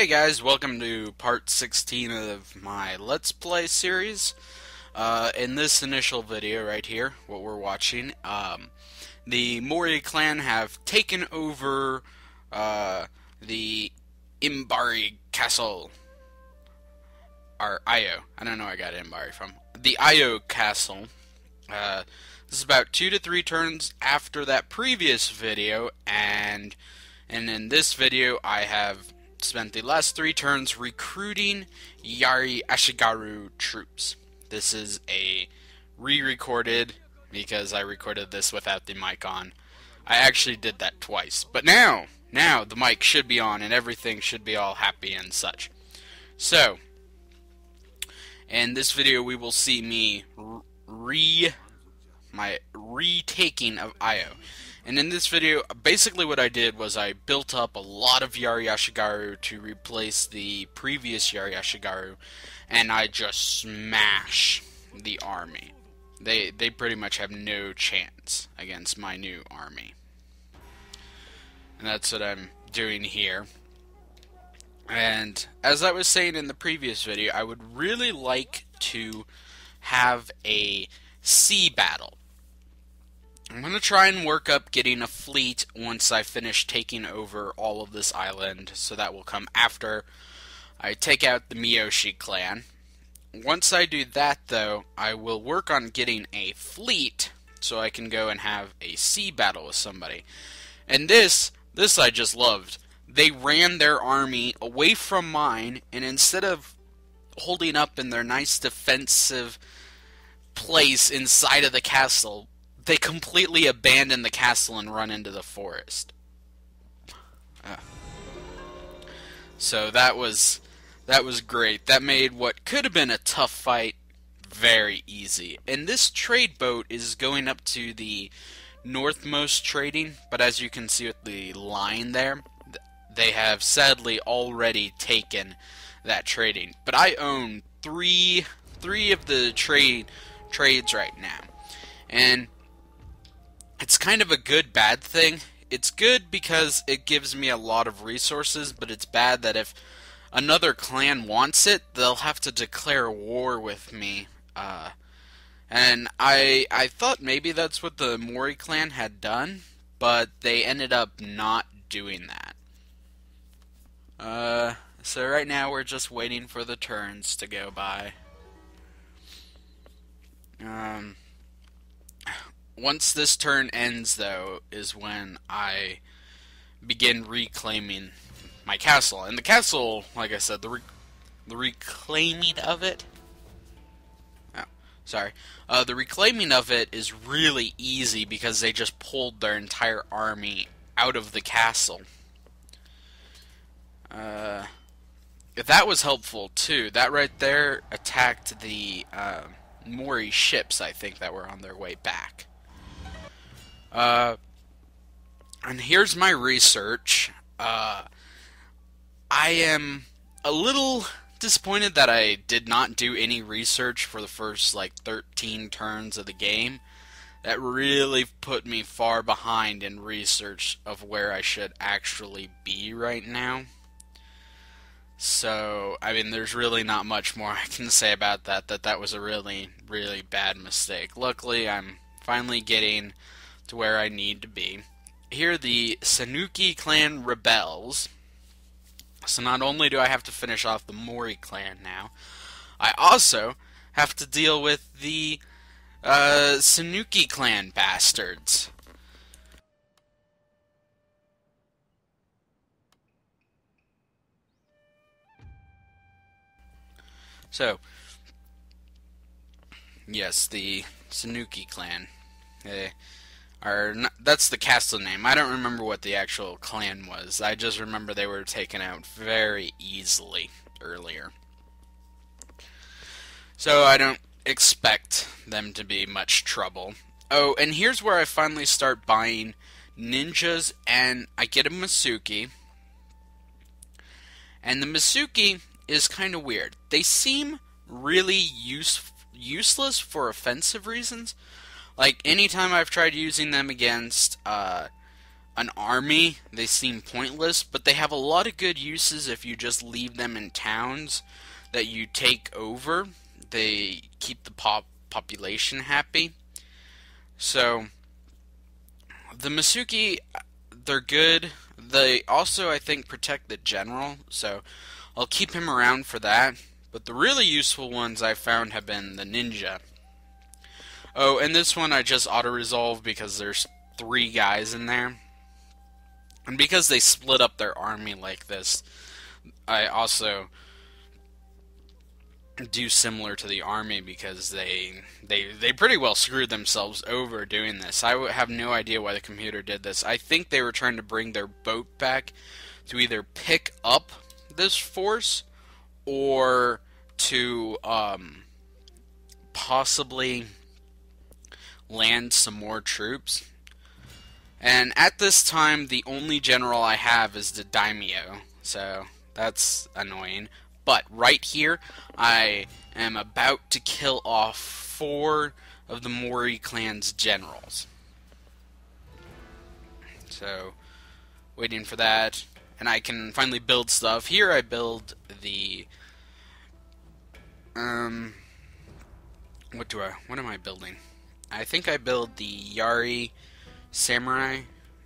Hey guys, welcome to part 16 of my Let's Play series. In this initial video right here, what we're watching, the Mori clan have taken over the Imbari castle. Or Io. I don't know where I got Imbari from. The Io castle. This is about 2 to 3 turns after that previous video, and in this video I have spent the last 3 turns recruiting Yari Ashigaru troops. This is a re-recorded because I recorded this without the mic on. I actually did that twice, but now the mic should be on and everything should be all happy and such. So, in this video we will see me my retaking of Io. And in this video, basically what I did was I built up a lot of Yari Ashigaru to replace the previous Yari Ashigaru, and I just smash the army. They pretty much have no chance against my new army. And that's what I'm doing here. And as I was saying in the previous video, I would really like to have a sea battle. I'm going to try and work up getting a fleet once I finish taking over all of this island, so that will come after I take out the Miyoshi clan. Once I do that, though, I will work on getting a fleet so I can go and have a sea battle with somebody. And this I just loved. They ran their army away from mine, and instead of holding up in their nice defensive place inside of the castle, they completely abandon the castle and run into the forest. So that was great. That made what could have been a tough fight very easy. And this trade boat is going up to the northmost trading, but as you can see with the line there, they have sadly already taken that trading. But I own three of the trades right now. And it's kind of a good-bad thing. It's good because it gives me a lot of resources, but it's bad that if another clan wants it, they'll have to declare war with me. And I thought maybe that's what the Mori clan had done, but they ended up not doing that. So right now we're just waiting for the turns to go by. Once this turn ends, though, is when I begin reclaiming my castle. And the castle, like I said, the reclaiming of it... Oh, sorry. The reclaiming of it is really easy because they just pulled their entire army out of the castle. That was helpful, too. That right there attacked the Mori ships, I think, that were on their way back. And here's my research. I am a little disappointed that I did not do any research for the first, 13 turns of the game. That really put me far behind in research of where I should actually be right now. So, I mean, there's really not much more I can say about that. That was a really, really bad mistake. Luckily, I'm finally getting to where I need to be. Here, the Sanuki clan rebels. So not only do I have to finish off the Mori clan now, I also have to deal with the Sanuki clan bastards. So, yes, the Sanuki clan. That's the castle name. I don't remember what the actual clan was. I just remember they were taken out very easily earlier. So I don't expect them to be much trouble. Oh, and here's where I finally start buying ninjas, and I get a Masuki. And the Masuki is kind of weird. They seem really useless for offensive reasons. Like, anytime I've tried using them against an army, they seem pointless, but they have a lot of good uses if you just leave them in towns that you take over. They keep the population happy. So, the Masuki, they're good. They also, I think, protect the general, so I'll keep him around for that. But the really useful ones I found have been the ninja. Oh, and this one I just auto-resolve because there's 3 guys in there. And because they split up their army like this, I also do similar to the army because they pretty well screwed themselves over doing this. I have no idea why the computer did this. I think they were trying to bring their boat back to either pick up this force or to possibly land some more troops. And at this time, the only general I have is the daimyo, so that's annoying. But right here, I am about to kill off 4 of the Mori clan's generals. So, waiting for that, and I can finally build stuff. Here I build the what am I building? I think I build the Yari Samurai.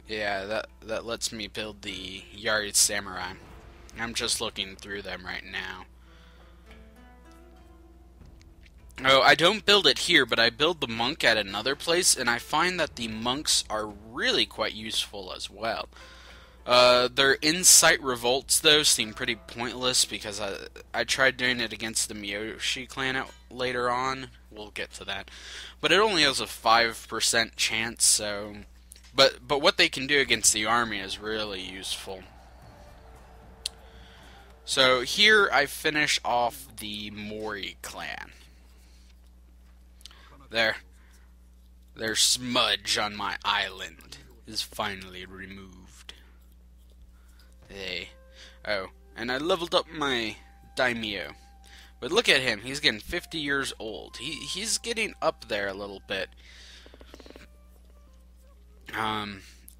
Yeah, that lets me build the Yari Samurai. I'm just looking through them right now. Oh, I don't build it here, but I build the monk at another place, and I find that the monks are really quite useful as well. Their Insight Revolts, though, seem pretty pointless because I tried doing it against the Miyoshi clan later on. We'll get to that. But it only has a 5% chance, so... But what they can do against the army is really useful. So here I finish off the Mori clan. Their smudge on my island is finally removed. Oh, and I leveled up my daimyo. But look at him, he's getting 50 years old. He's getting up there a little bit.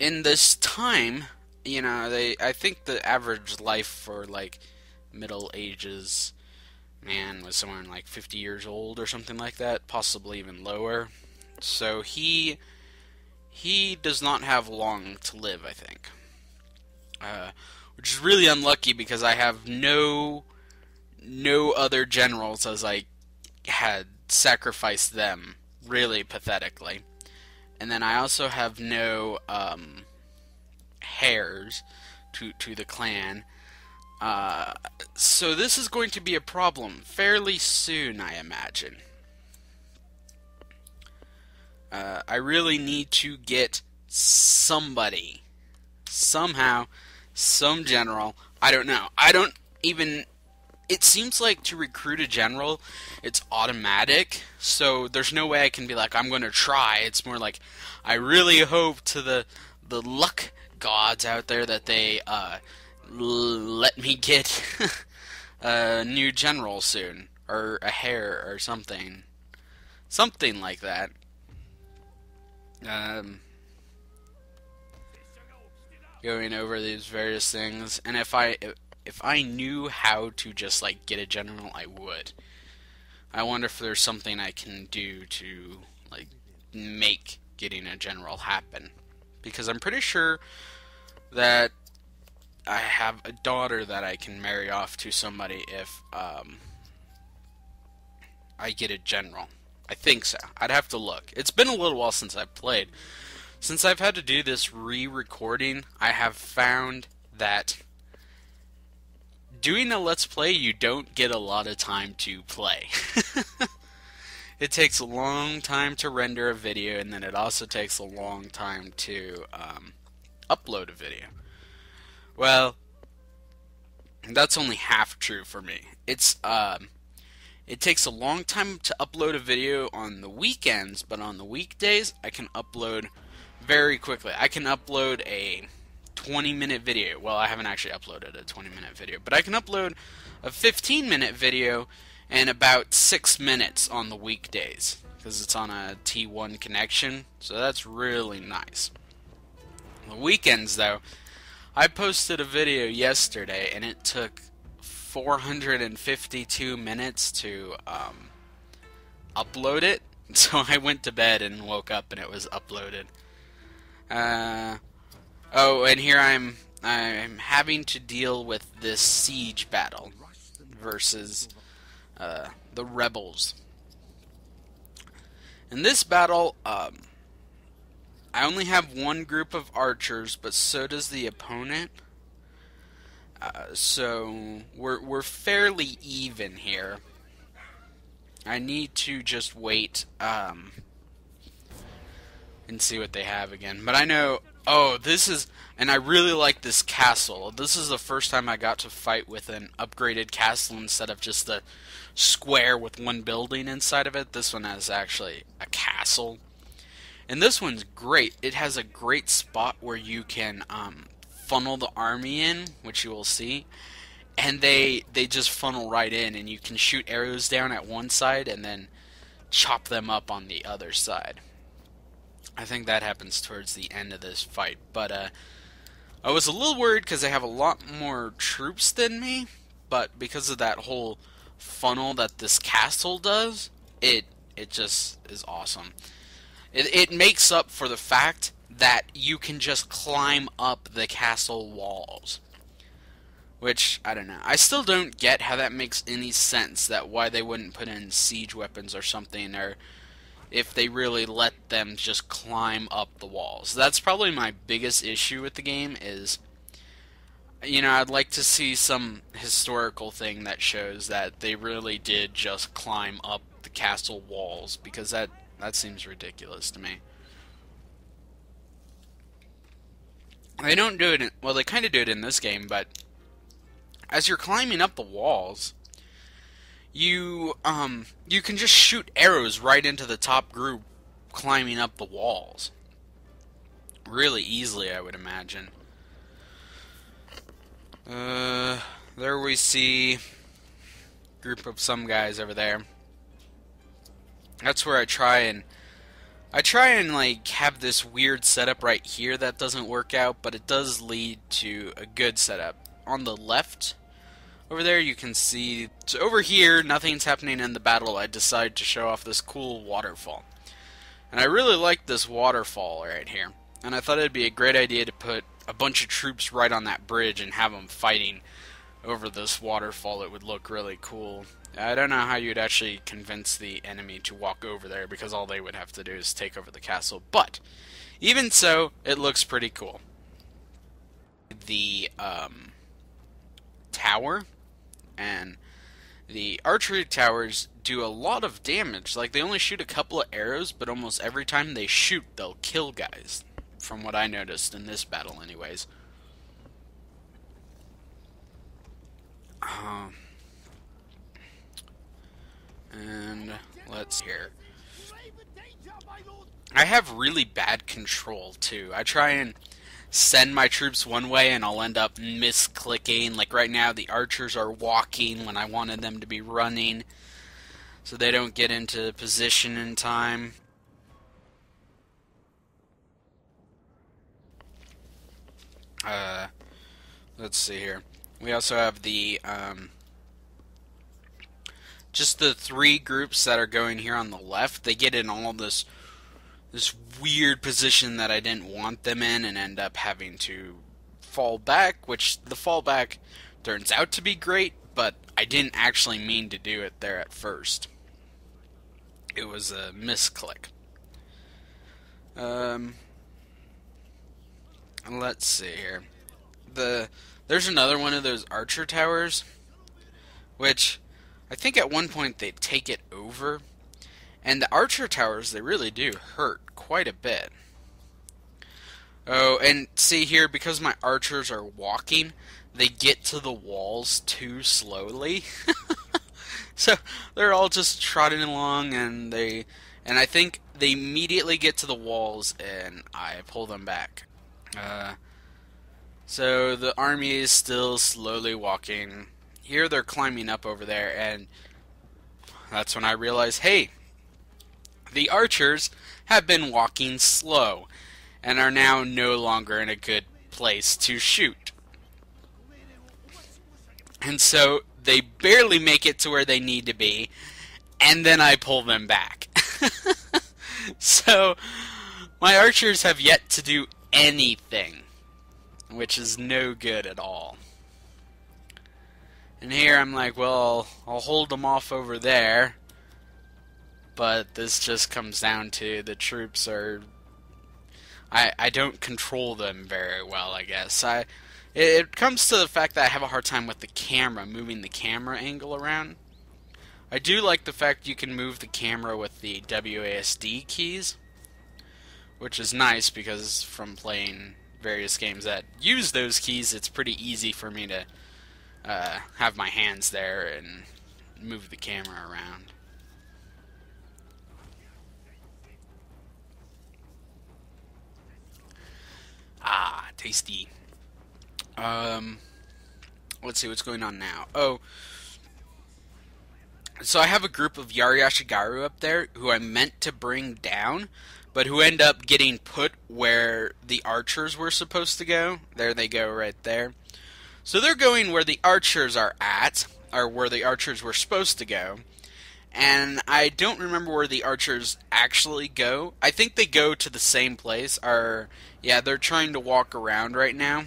In this time, you know, I think the average life for like Middle Ages man was somewhere like 50 years old or something like that, possibly even lower. So he does not have long to live, I think. Which is really unlucky because I have no other generals, as I had sacrificed them really pathetically. And then I also have no heirs to the clan. So this is going to be a problem fairly soon, I imagine. I really need to get somebody, somehow, some general. I don't know. I don't even... It seems like to recruit a general, it's automatic, so there's no way I can be like, I'm going to try. It's more like, I really hope to the luck gods out there that they let me get a new general soon, or a heir or something. Something like that. Going over these various things, and if I knew how to just like get a general, I would. I wonder if there's something I can do to like make getting a general happen, because I'm pretty sure that I have a daughter that I can marry off to somebody if I get a general. I think so. I'd have to look. It's been a little while since I've played. Since I've had to do this re-recording, I have found that doing a Let's Play, you don't get a lot of time to play. It takes a long time to render a video, and then it also takes a long time to upload a video. Well, that's only half true for me. It takes a long time to upload a video on the weekends, but on the weekdays, I can upload very quickly. I can upload a 20-minute video. Well, I haven't actually uploaded a 20-minute video, but I can upload a 15-minute video in about 6 minutes on the weekdays, because it's on a T1 connection, so that's really nice. The weekends, though, I posted a video yesterday, and it took 452 minutes to upload it. So I went to bed and woke up, and it was uploaded. Oh, and here I'm having to deal with this siege battle versus the rebels. In this battle, I only have one group of archers, but so does the opponent. So we're fairly even here. I need to just wait and see what they have again. But I know, oh, this is, and I really like this castle. This is the first time I got to fight with an upgraded castle instead of just a square with one building inside of it. This one has actually a castle. And this one's great. It has a great spot where you can funnel the army in, which you will see. And they just funnel right in, and you can shoot arrows down at one side and then chop them up on the other side. I think that happens towards the end of this fight. But I was a little worried because they have a lot more troops than me. But because of that whole funnel that this castle does, it just is awesome. It makes up for the fact that you can just climb up the castle walls. Which, I don't know. I still don't get how that makes any sense, that why they wouldn't put in siege weapons or something, or if they really let them just climb up the walls. That's probably my biggest issue with the game is, you know, I'd like to see some historical thing that shows that they really did just climb up the castle walls, because that seems ridiculous to me. They don't do it, well, they kind of do it in this game, but as you're climbing up the walls, you can just shoot arrows right into the top group climbing up the walls. Really easily, I would imagine. There we see a group of some guys over there. That's where I try and like have this weird setup right here that doesn't work out, but it does lead to a good setup. On the left over there you can see, so over here nothing's happening in the battle. I decide to show off this cool waterfall. And I really like this waterfall right here. And I thought it'd be a great idea to put a bunch of troops right on that bridge and have them fighting over this waterfall. It would look really cool. I don't know how you'd actually convince the enemy to walk over there, because all they would have to do is take over the castle. But even so, it looks pretty cool. The tower and the archery towers do a lot of damage. Like, they only shoot a couple of arrows, but almost every time they shoot, they'll kill guys. From what I noticed in this battle, anyways. And let's hear. I have really bad control too. I try and send my troops one way and I'll end up misclicking. Like right now the archers are walking when I wanted them to be running, so they don't get into position in time. Let's see here. We also have the just the three groups that are going here on the left. They get in all this weird position that I didn't want them in and end up having to fall back, which the fallback turns out to be great, but I didn't actually mean to do it there at first. It was a misclick. Let's see here. There's another one of those archer towers, which I think at one point they take it over. And the archer towers, they really do hurt quite a bit. Oh, and see here, because my archers are walking, they get to the walls too slowly. So they're all just trotting along, and I think they immediately get to the walls, and I pull them back. So the army is still slowly walking. Here they're climbing up over there, and that's when I realize, hey, the archers have been walking slow. and are now no longer in a good place to shoot. And so they barely make it to where they need to be, and then I pull them back. So my archers have yet to do anything, which is no good at all. And here I'm like, well, I'll hold them off over there. But this just comes down to the troops are... I don't control them very well, I guess. It comes to the fact that I have a hard time with the camera, moving the camera angle around. I do like the fact you can move the camera with the WASD keys, which is nice because from playing various games that use those keys, it's pretty easy for me to have my hands there and move the camera around. Ah, tasty. Let's see what's going on now. Oh, so I have a group of Yari up there who I meant to bring down, but who end up getting put where the archers were supposed to go. There they go right there. So they're going where the archers are at, or where the archers were supposed to go. And I don't remember where the archers actually go. I think they go to the same place. Yeah, they're trying to walk around right now.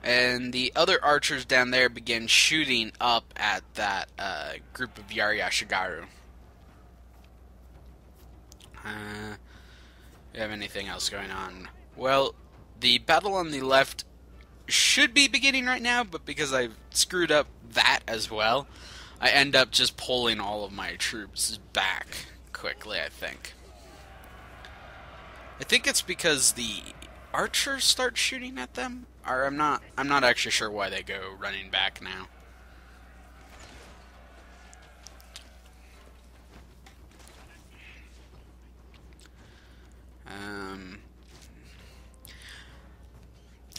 And the other archers down there begin shooting up at that group of Yari. You have anything else going on? Well, the battle on the left should be beginning right now, but because I've screwed up that as well, I end up just pulling all of my troops back quickly, I think. I think it's because the archers start shooting at them, or I'm not actually sure why they go running back now.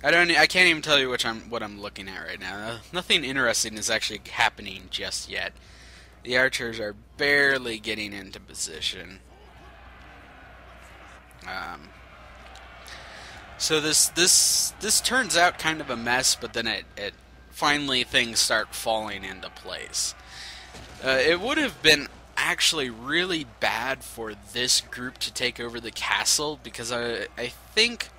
I can't even tell you what I'm looking at right now. Nothing interesting is actually happening just yet. The archers are barely getting into position. So this turns out kind of a mess, but then it finally things start falling into place. It would have been actually really bad for this group to take over the castle, because I think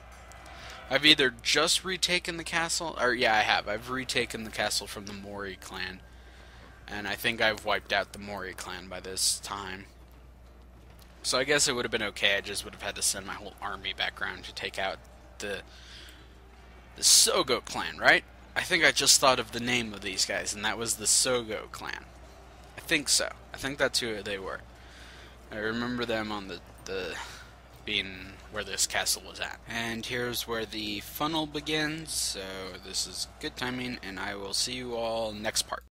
I've either just retaken the castle, or yeah, I have. I've retaken the castle from the Mori clan, and I think I've wiped out the Mori clan by this time. So I guess it would have been okay. I just would have had to send my whole army back around to take out the Sogo clan, right? I think I just thought of the name of these guys, and that was the Sogo clan. I think so. I think that's who they were. I remember them on the being where this castle was at. And here's where the funnel begins, so this is good timing, and I will see you all next part.